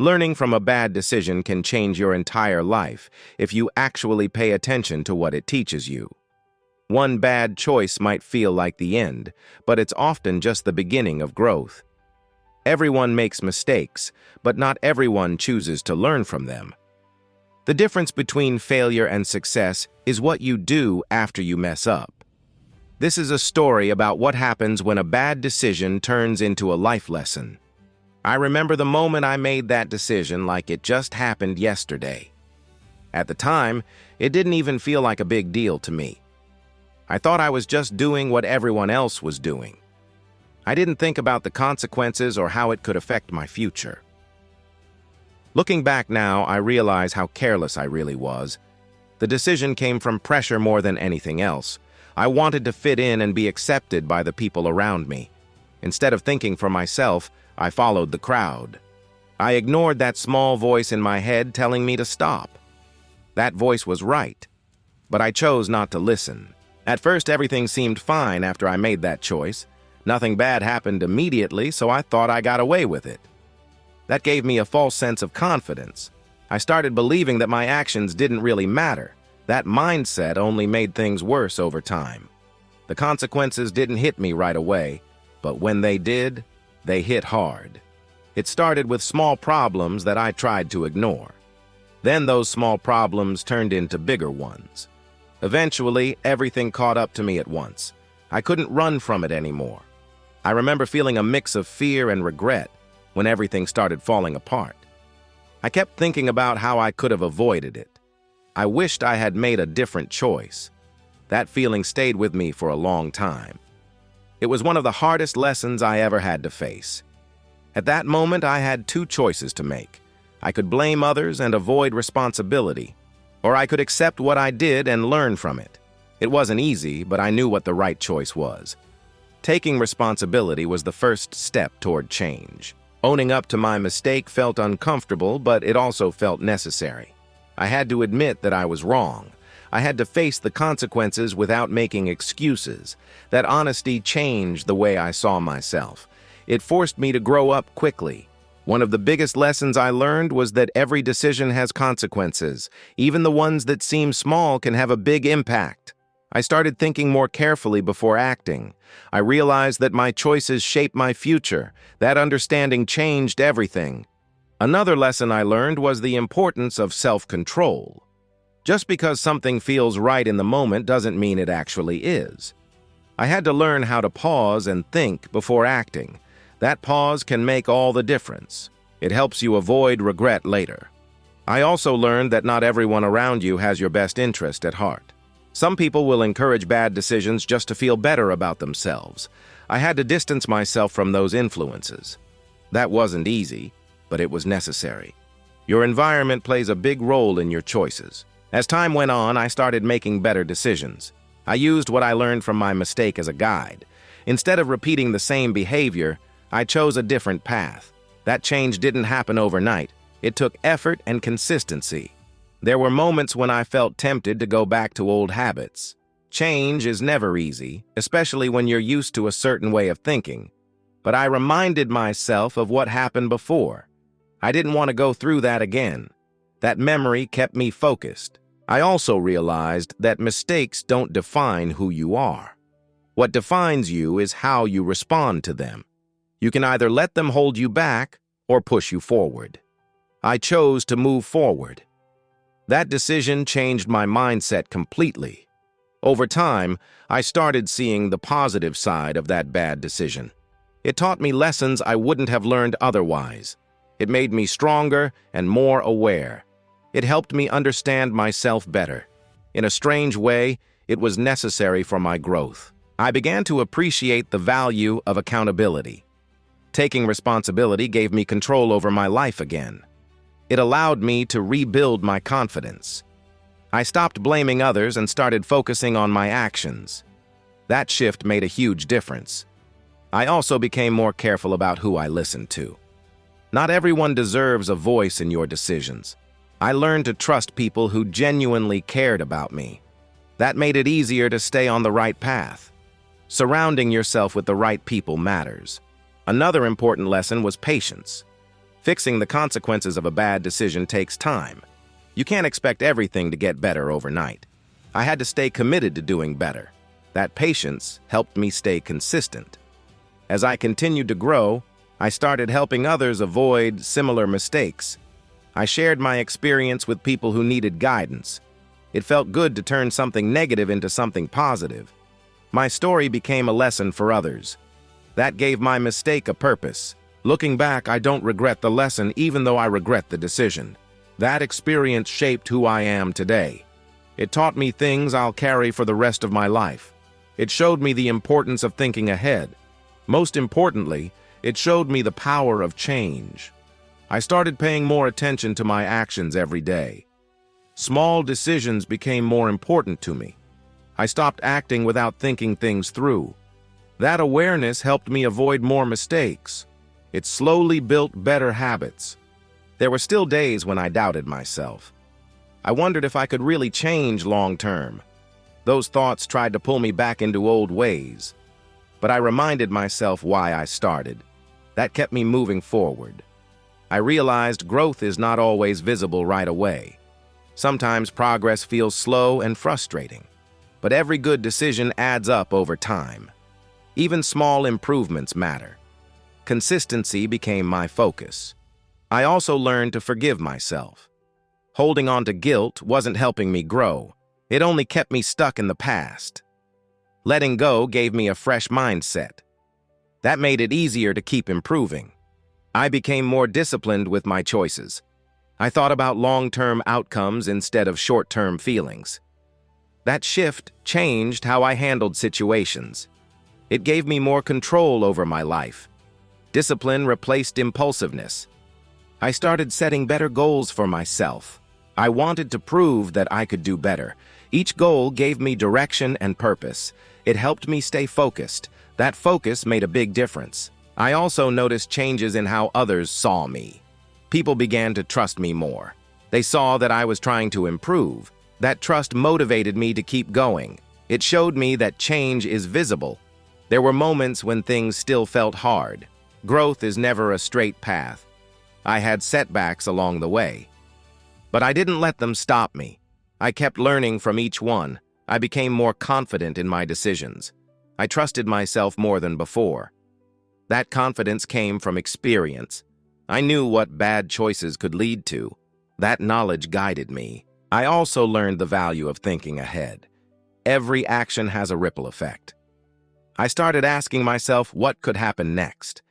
Learning from a bad decision can change your entire life if you actually pay attention to what it teaches you. One bad choice might feel like the end, but it's often just the beginning of growth. Everyone makes mistakes, but not everyone chooses to learn from them. The difference between failure and success is what you do after you mess up. This is a story about what happens when a bad decision turns into a life lesson. I remember the moment I made that decision like it just happened yesterday. At the time, it didn't even feel like a big deal to me. I thought I was just doing what everyone else was doing. I didn't think about the consequences or how it could affect my future. Looking back now, I realize how careless I really was. The decision came from pressure more than anything else. I wanted to fit in and be accepted by the people around me. Instead of thinking for myself, I followed the crowd. I ignored that small voice in my head telling me to stop. That voice was right, but I chose not to listen. At first, everything seemed fine after I made that choice. Nothing bad happened immediately, so I thought I got away with it. That gave me a false sense of confidence. I started believing that my actions didn't really matter. That mindset only made things worse over time. The consequences didn't hit me right away, but when they did, they hit hard. It started with small problems that I tried to ignore. Then those small problems turned into bigger ones. Eventually, everything caught up to me at once. I couldn't run from it anymore. I remember feeling a mix of fear and regret when everything started falling apart. I kept thinking about how I could have avoided it. I wished I had made a different choice. That feeling stayed with me for a long time. It was one of the hardest lessons I ever had to face. At that moment, I had two choices to make. I could blame others and avoid responsibility, or I could accept what I did and learn from it. It wasn't easy, but I knew what the right choice was. Taking responsibility was the first step toward change. Owning up to my mistake felt uncomfortable, but it also felt necessary. I had to admit that I was wrong. I had to face the consequences without making excuses. That honesty changed the way I saw myself. It forced me to grow up quickly. One of the biggest lessons I learned was that every decision has consequences. Even the ones that seem small can have a big impact. I started thinking more carefully before acting. I realized that my choices shape my future. That understanding changed everything. Another lesson I learned was the importance of self-control. Just because something feels right in the moment doesn't mean it actually is. I had to learn how to pause and think before acting. That pause can make all the difference. It helps you avoid regret later. I also learned that not everyone around you has your best interest at heart. Some people will encourage bad decisions just to feel better about themselves. I had to distance myself from those influences. That wasn't easy, but it was necessary. Your environment plays a big role in your choices. As time went on, I started making better decisions. I used what I learned from my mistake as a guide. Instead of repeating the same behavior, I chose a different path. That change didn't happen overnight. It took effort and consistency. There were moments when I felt tempted to go back to old habits. Change is never easy, especially when you're used to a certain way of thinking. But I reminded myself of what happened before. I didn't want to go through that again. That memory kept me focused. I also realized that mistakes don't define who you are. What defines you is how you respond to them. You can either let them hold you back or push you forward. I chose to move forward. That decision changed my mindset completely. Over time, I started seeing the positive side of that bad decision. It taught me lessons I wouldn't have learned otherwise. It made me stronger and more aware. It helped me understand myself better. In a strange way, it was necessary for my growth. I began to appreciate the value of accountability. Taking responsibility gave me control over my life again. It allowed me to rebuild my confidence. I stopped blaming others and started focusing on my actions. That shift made a huge difference. I also became more careful about who I listened to. Not everyone deserves a voice in your decisions. I learned to trust people who genuinely cared about me. That made it easier to stay on the right path. Surrounding yourself with the right people matters. Another important lesson was patience. Fixing the consequences of a bad decision takes time. You can't expect everything to get better overnight. I had to stay committed to doing better. That patience helped me stay consistent. As I continued to grow, I started helping others avoid similar mistakes. I shared my experience with people who needed guidance. It felt good to turn something negative into something positive. My story became a lesson for others. That gave my mistake a purpose. Looking back, I don't regret the lesson, even though I regret the decision. That experience shaped who I am today. It taught me things I'll carry for the rest of my life. It showed me the importance of thinking ahead. Most importantly, it showed me the power of change. I started paying more attention to my actions every day. Small decisions became more important to me. I stopped acting without thinking things through. That awareness helped me avoid more mistakes. It slowly built better habits. There were still days when I doubted myself. I wondered if I could really change long-term. Those thoughts tried to pull me back into old ways. But I reminded myself why I started. That kept me moving forward. I realized growth is not always visible right away. Sometimes progress feels slow and frustrating. But every good decision adds up over time. Even small improvements matter. Consistency became my focus. I also learned to forgive myself. Holding on to guilt wasn't helping me grow. It only kept me stuck in the past. Letting go gave me a fresh mindset. That made it easier to keep improving. I became more disciplined with my choices. I thought about long-term outcomes instead of short-term feelings. That shift changed how I handled situations. It gave me more control over my life. Discipline replaced impulsiveness. I started setting better goals for myself. I wanted to prove that I could do better. Each goal gave me direction and purpose. It helped me stay focused. That focus made a big difference. I also noticed changes in how others saw me. People began to trust me more. They saw that I was trying to improve. That trust motivated me to keep going. It showed me that change is visible. There were moments when things still felt hard. Growth is never a straight path. I had setbacks along the way. But I didn't let them stop me. I kept learning from each one. I became more confident in my decisions. I trusted myself more than before. That confidence came from experience. I knew what bad choices could lead to. That knowledge guided me. I also learned the value of thinking ahead. Every action has a ripple effect. I started asking myself what could happen next.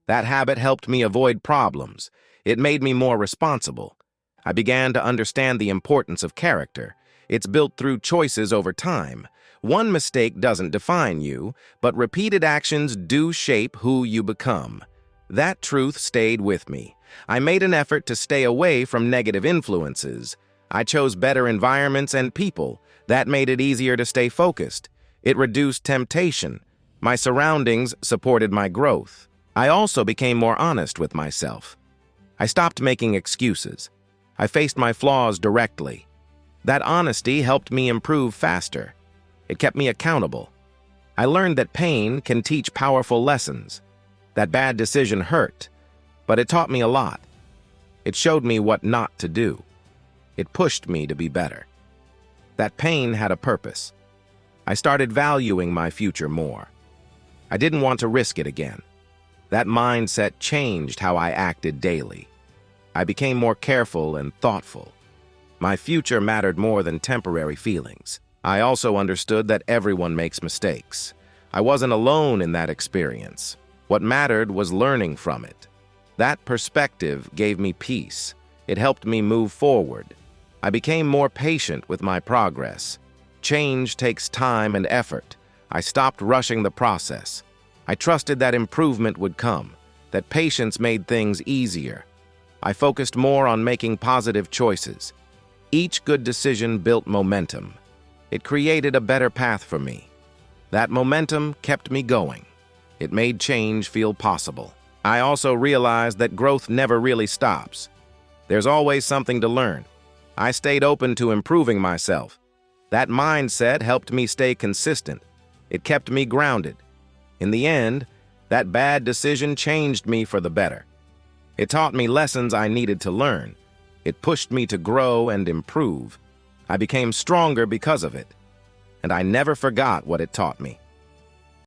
That habit helped me avoid problems. It made me more responsible. I began to understand the importance of character. It's built through choices over time. One mistake doesn't define you, but repeated actions do shape who you become. That truth stayed with me. I made an effort to stay away from negative influences. I chose better environments and people. That made it easier to stay focused. It reduced temptation. My surroundings supported my growth. I also became more honest with myself. I stopped making excuses. I faced my flaws directly. That honesty helped me improve faster. It kept me accountable. I learned that pain can teach powerful lessons. That bad decision hurt, but it taught me a lot. It showed me what not to do. It pushed me to be better. That pain had a purpose. I started valuing my future more. I didn't want to risk it again. That mindset changed how I acted daily. I became more careful and thoughtful. My future mattered more than temporary feelings. I also understood that everyone makes mistakes. I wasn't alone in that experience. What mattered was learning from it. That perspective gave me peace. It helped me move forward. I became more patient with my progress. Change takes time and effort. I stopped rushing the process. I trusted that improvement would come, that patience made things easier. I focused more on making positive choices. Each good decision built momentum. It created a better path for me. That momentum kept me going. It made change feel possible. I also realized that growth never really stops. There's always something to learn. I stayed open to improving myself. That mindset helped me stay consistent. It kept me grounded. In the end, that bad decision changed me for the better. It taught me lessons I needed to learn. It pushed me to grow and improve. I became stronger because of it, and I never forgot what it taught me.